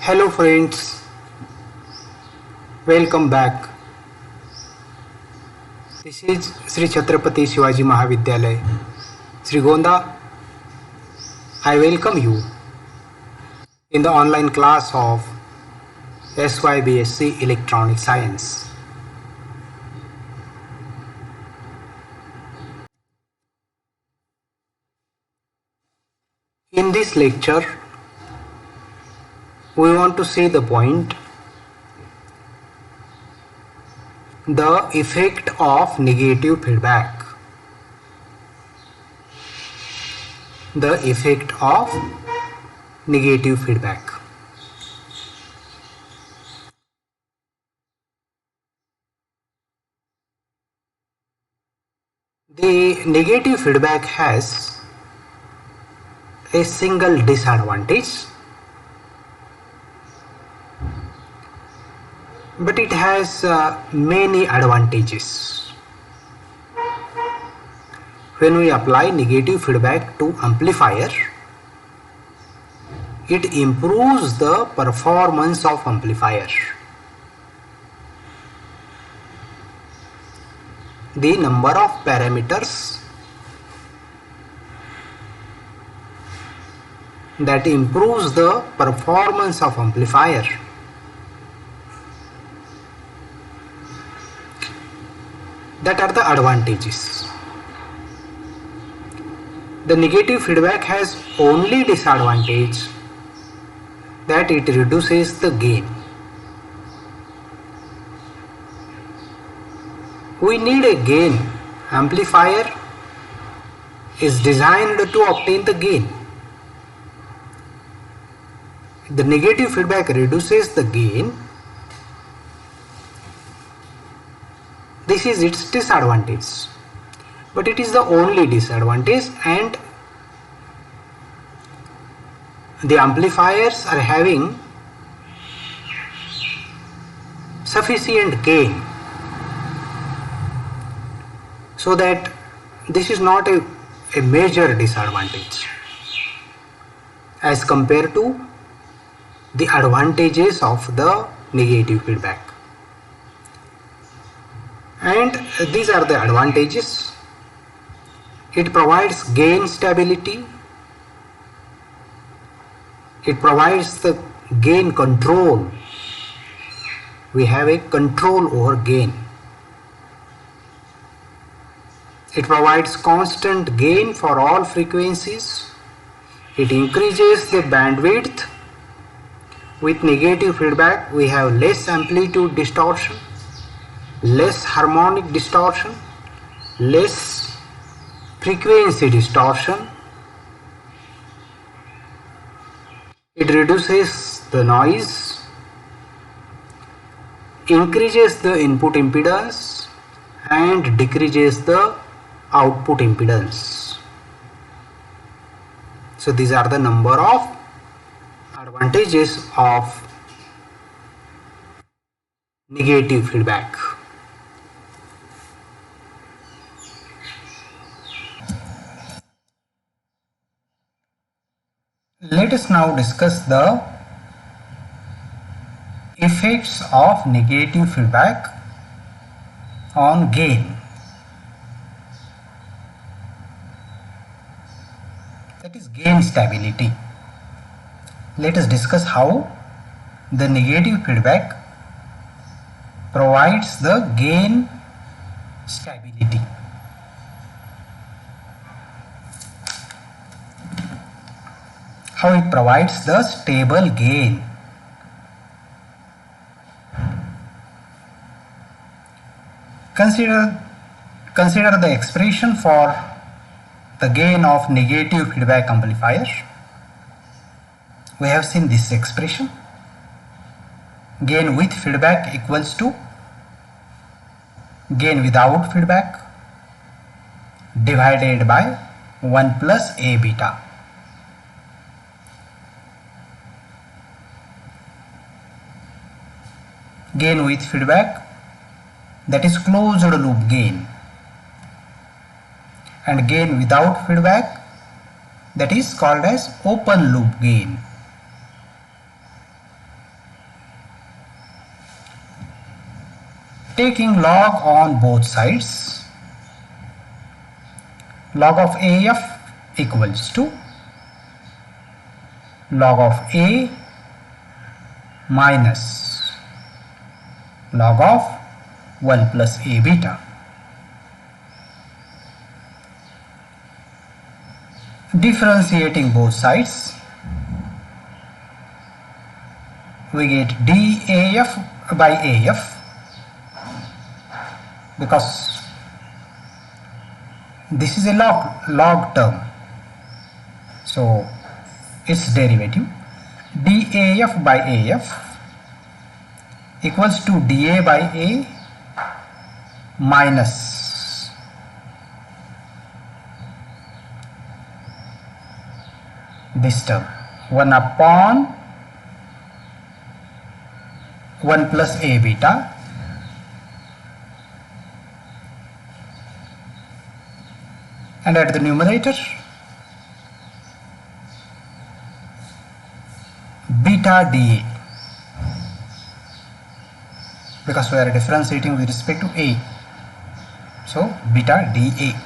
Hello friends, welcome back. This is Sri Chhatrapati Shivaji Mahavidyalay, Srigonda. I welcome you in the online class of SYBSc Electronic Science. In this lecture, we want to see the point, the effect of negative feedback. The effect of negative feedback. The negative feedback has a single disadvantage, but it has many advantages. When we apply negative feedback to amplifier, it improves the performance of amplifier. The number of parameters that improves the performance of amplifier that are the advantages. The negative feedback has only disadvantage that it reduces the gain. We need a gain. Amplifier is designed to obtain the gain. The negative feedback reduces the gain. This is its disadvantage, but it is the only disadvantage, and the amplifiers are having sufficient gain, so that this is not a major disadvantage as compared to the advantages of the negative feedback. And these are the advantages. It provides gain stability. It provides the gain control. We have a control over gain. It provides constant gain for all frequencies. It increases the bandwidth. With negative feedback, we have less amplitude distortion, less harmonic distortion, less frequency distortion. It reduces the noise, increases the input impedance, and decreases the output impedance. So these are the number of advantages of negative feedback. Let us now discuss the effects of negative feedback on gain. That is gain stability. Let us discuss how the negative feedback provides the gain stability. How it provides the stable gain. Consider the expression for the gain of negative feedback amplifier. We have seen this expression. Gain with feedback equals to gain without feedback divided by 1 plus A beta. Gain with feedback, that is closed loop gain, and gain without feedback, that is called as open loop gain. taking log on both sides, log of AF equals to log of A minus log of 1 plus A beta. Differentiating both sides, we get DAF by AF, because this is a log term, so its derivative DAF by AF equals to dA by A minus this term 1 upon 1 plus A beta and at the numerator beta dA, because we are differentiating with respect to A, so beta dA.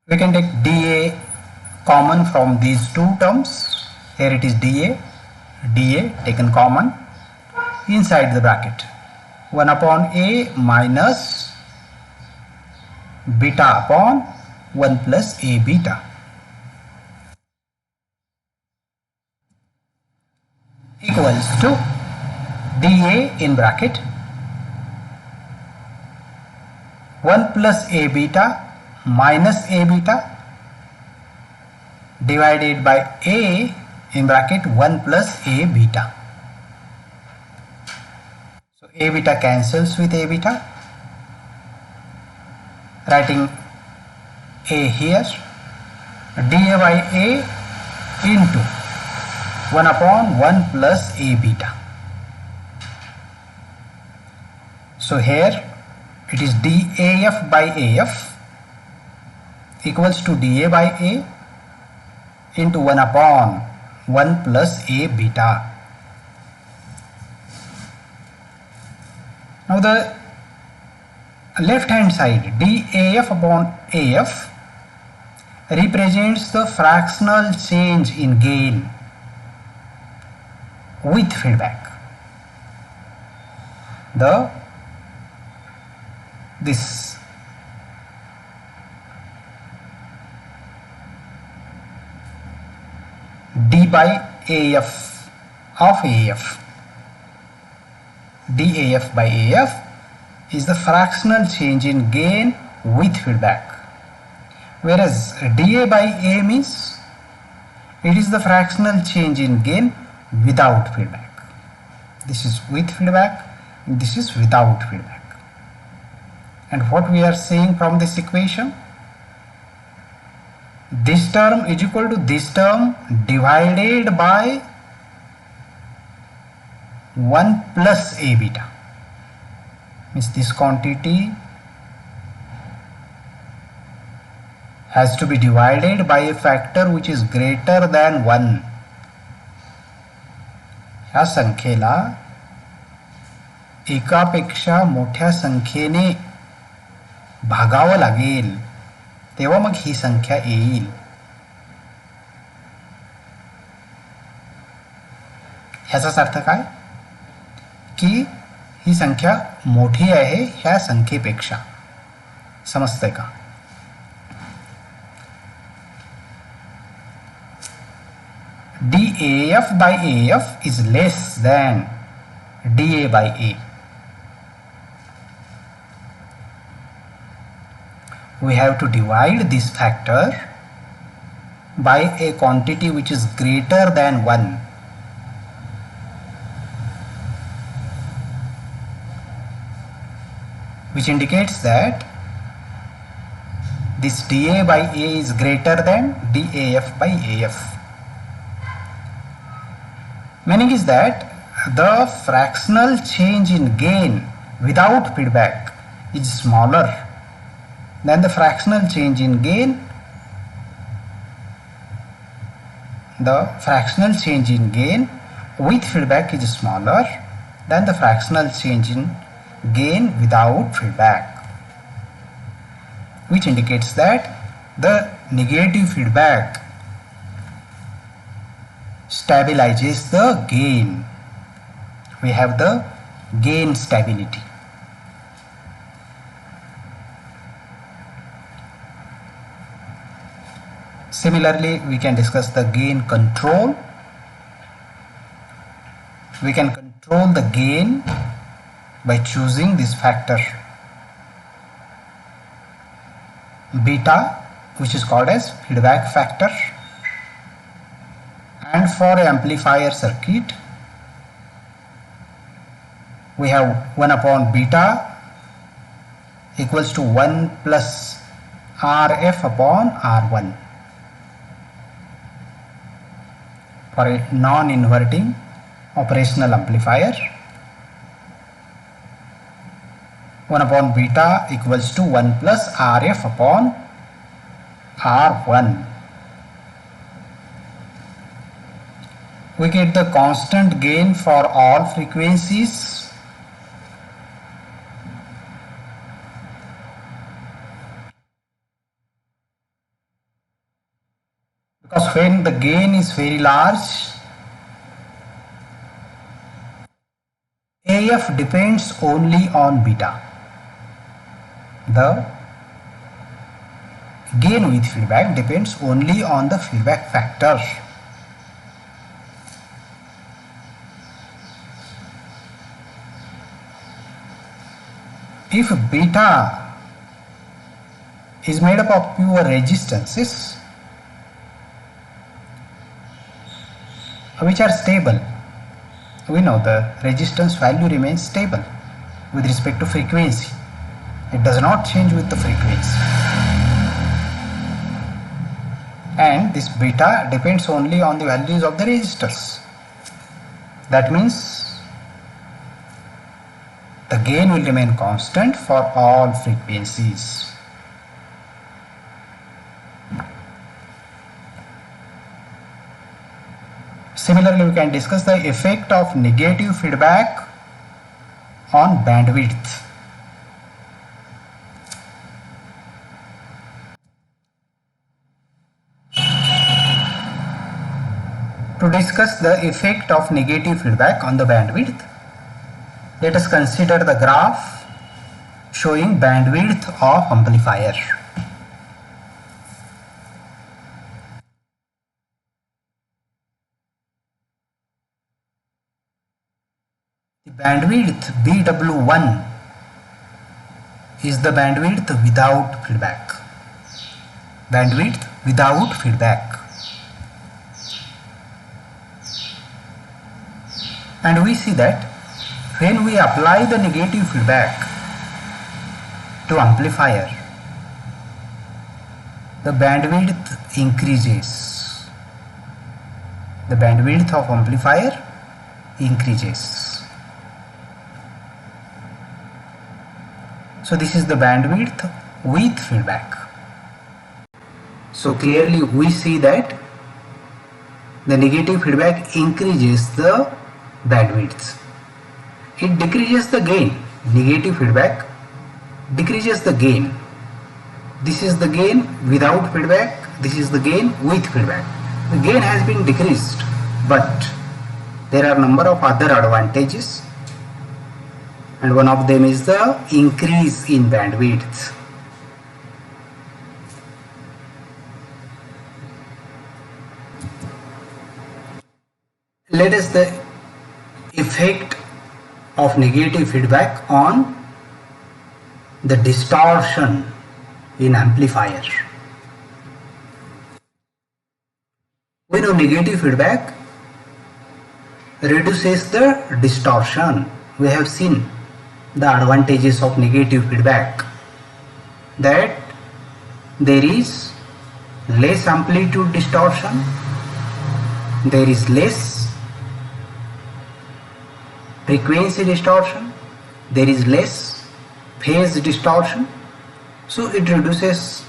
We can take dA common from these two terms. Here it is dA taken common inside the bracket, 1 upon A minus beta upon 1 plus A beta. Equals to dA in bracket 1 plus A beta minus A beta divided by A in bracket 1 plus A beta. So A beta cancels with A beta, writing A here, dA by A into 1 upon 1 plus A beta. So here it is DAF by AF equals to dA by A into 1 upon 1 plus A beta. Now the left hand side DAF upon AF represents the fractional change in gain with feedback. This D by AF of AF, DAF by AF is the fractional change in gain with feedback, whereas dA by A means it is the fractional change in gain without feedback. This is with feedback, this is without feedback. And what we are saying from this equation, this term is equal to this term divided by 1 plus A beta, means this quantity has to be divided by a factor which is greater than 1. ह्या संख्येला एकापेक्षा मोठ्या संख्येने भागावं लागेल, तेव्हा मग ही संख्या येईल. ह्याचाच अर्थ काय की ही संख्या मोठी आहे ह्या संख्येपेक्षा. समजतंय का? DAF by AF is less than dA by A. We have to divide this factor by a quantity which is greater than 1. Which indicates that this dA by A is greater than DAF by AF. Meaning is that the fractional change in gain without feedback is smaller than the fractional change in gain the fractional change in gain with feedback is smaller than the fractional change in gain without feedback, which indicates that the negative feedback stabilizes the gain. We have the gain stability. Similarly, we can discuss the gain control. We can control the gain by choosing this factor beta, which is called as feedback factor. And for amplifier circuit, we have 1 upon beta equals to 1 plus Rf upon R1 for a non-inverting operational amplifier. 1 upon beta equals to 1 plus Rf upon R1. We get the constant gain for all frequencies. Because when the gain is very large, AF depends only on beta. The gain with feedback depends only on the feedback factor. If beta is made up of pure resistances which are stable, we know the resistance value remains stable with respect to frequency. It does not change with the frequency. And this beta depends only on the values of the resistors. That means the gain will remain constant for all frequencies. Similarly, we can discuss the effect of negative feedback on bandwidth. To discuss the effect of negative feedback on the bandwidth, let us consider the graph showing bandwidth of amplifier. The bandwidth BW1 is the bandwidth without feedback. Bandwidth without feedback. And we see that when we apply the negative feedback to amplifier, the bandwidth increases. The bandwidth of amplifier increases. So this is the bandwidth with feedback. So clearly we see that the negative feedback increases the bandwidth. It decreases the gain. Negative feedback decreases the gain. This is the gain without feedback. This is the gain with feedback. The gain has been decreased, but there are a number of other advantages, and one of them is the increase in bandwidth. Let us the effect of negative feedback on the distortion in amplifier. We know negative feedback reduces the distortion. We have seen the advantages of negative feedback, that there is less amplitude distortion, there is less frequency distortion, there is less phase distortion, so it reduces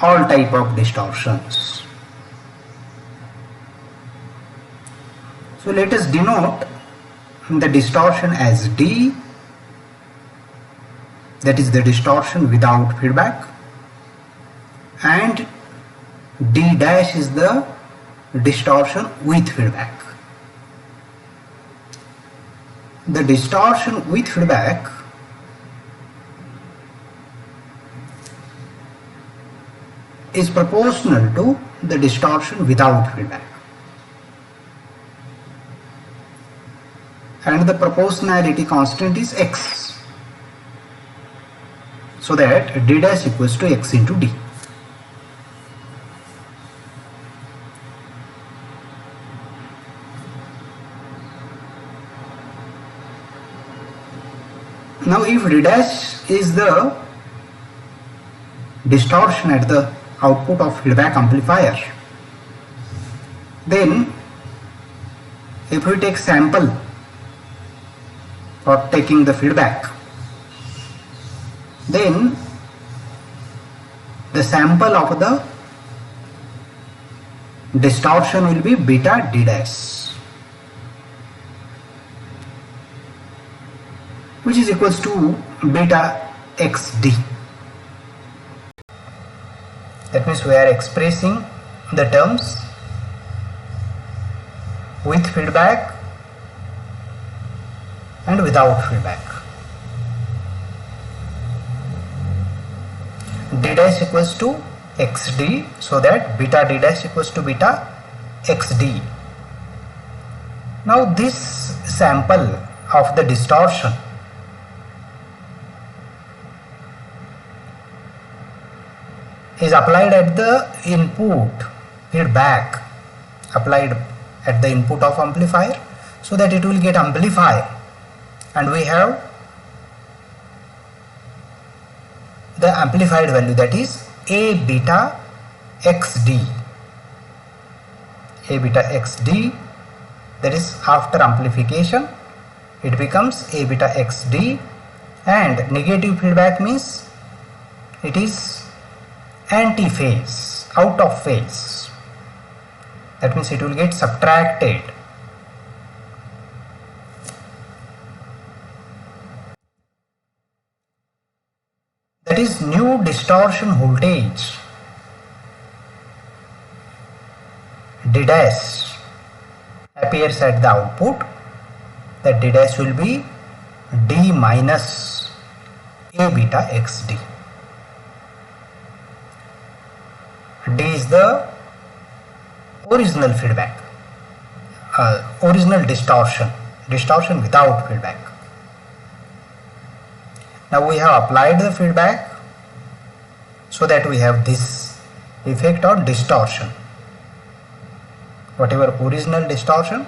all type of distortions. So let us denote the distortion as D, that is the distortion without feedback, and D dash is the distortion with feedback. The distortion with feedback is proportional to the distortion without feedback, and the proportionality constant is x, so that D dash equals to x into D. Now if D dash is the distortion at the output of feedback amplifier, then if we take sample for taking the feedback, then the sample of the distortion will be beta D dash, which is equals to beta xd. That means we are expressing the terms with feedback and without feedback. D dash equals to xd, so that beta D dash equals to beta xd. Now this sample of the distortion is applied at the input feedback, applied at the input of amplifier, so that it will get amplified, and we have the amplified value, that is A beta xd. A beta xd, that is after amplification it becomes A beta xd, and negative feedback means it is anti-phase, out of phase. That means it will get subtracted. That is new distortion voltage D dash appears at the output. That D dash will be D minus A beta xd. D is the original feedback, original distortion without feedback. Now we have applied the feedback, so that we have this effect on distortion, whatever original distortion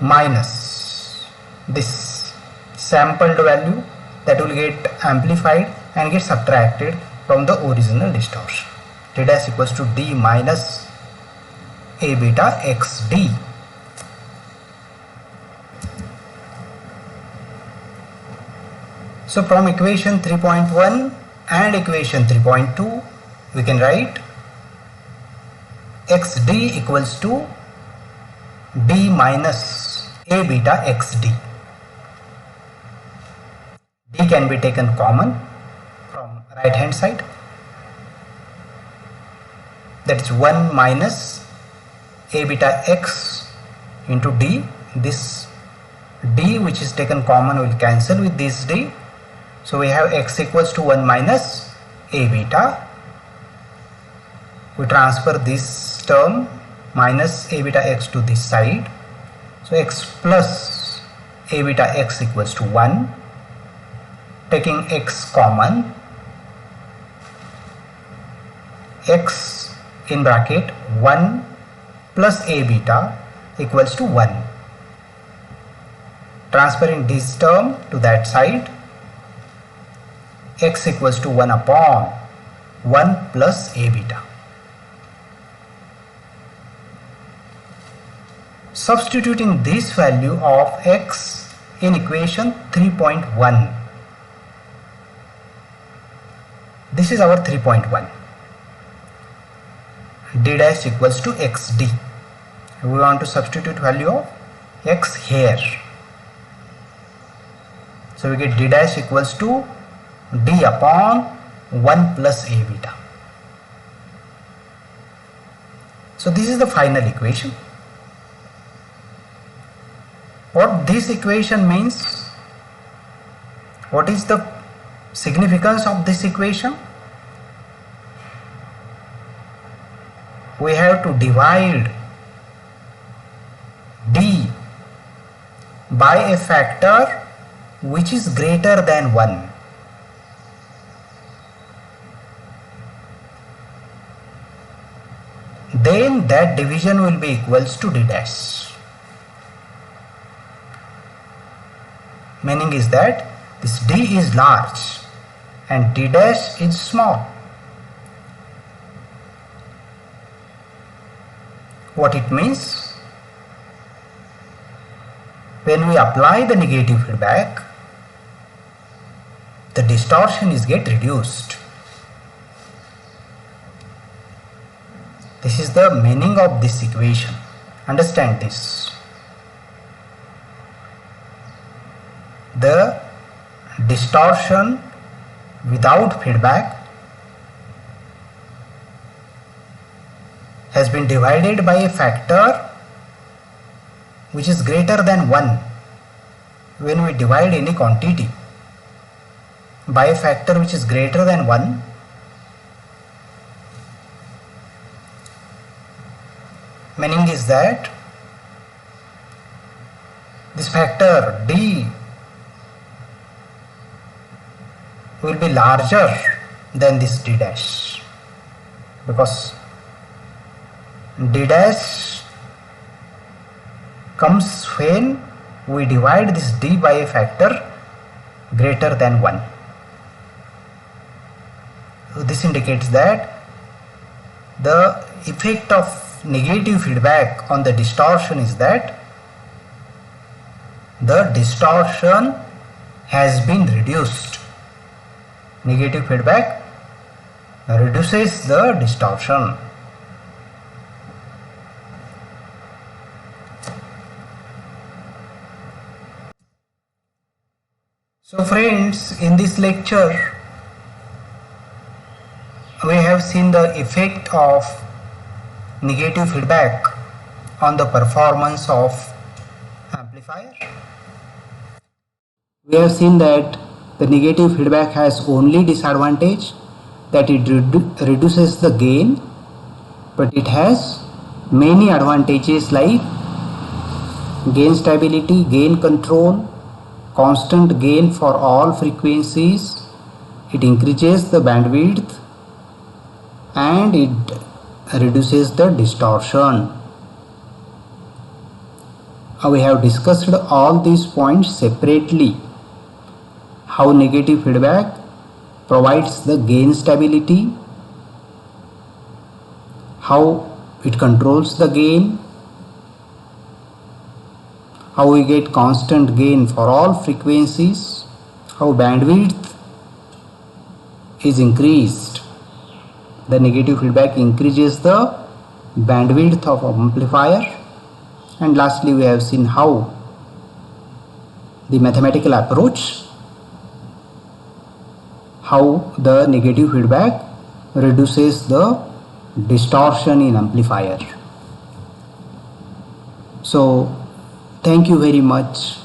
minus this sampled value that will get amplified and get subtracted from the original distortion. D dash equals to D minus A beta xd. So from equation 3.1 and equation 3.2 we can write xd equals to D minus A beta xd. D can be taken common from right hand side, that is 1 minus A beta x into D. This D which is taken common will cancel with this D, so we have x equals to 1 minus A beta. We transfer this term minus A beta x to this side, so x plus A beta x equals to 1. Taking x common, x in bracket 1 plus A beta equals to 1. Transferring this term to that side, x equals to 1 upon 1 plus A beta. Substituting this value of x in equation 3.1, this is our 3.1. D dash equals to xd. We want to substitute value of x here. So we get d dash equals to d upon 1 plus a beta. So this is the final equation. What this equation means? What is the significance of this equation? We have to divide d by a factor which is greater than 1. Then that division will be equals to d dash. Meaning is that this d is large and d dash is small. What it means? When we apply the negative feedback, the distortion is get reduced. This is the meaning of this equation. Understand this. The distortion without feedback has been divided by a factor which is greater than 1. When we divide any quantity by a factor which is greater than 1, meaning is that this factor d will be larger than this d dash, because d dash comes when we divide this d by a factor greater than 1. So this indicates that the effect of negative feedback on the distortion is that the distortion has been reduced. Negative feedback reduces the distortion. So friends, in this lecture we have seen the effect of negative feedback on the performance of amplifier. We have seen that the negative feedback has only disadvantage that it reduces the gain, but it has many advantages like gain stability, gain control, constant gain for all frequencies, it increases the bandwidth, and it reduces the distortion. We have discussed all these points separately. How negative feedback provides the gain stability, how it controls the gain, how we get constant gain for all frequencies, how bandwidth is increased. The negative feedback increases the bandwidth of amplifier, and lastly we have seen how the mathematical approach, how the negative feedback reduces the distortion in amplifier. So thank you very much.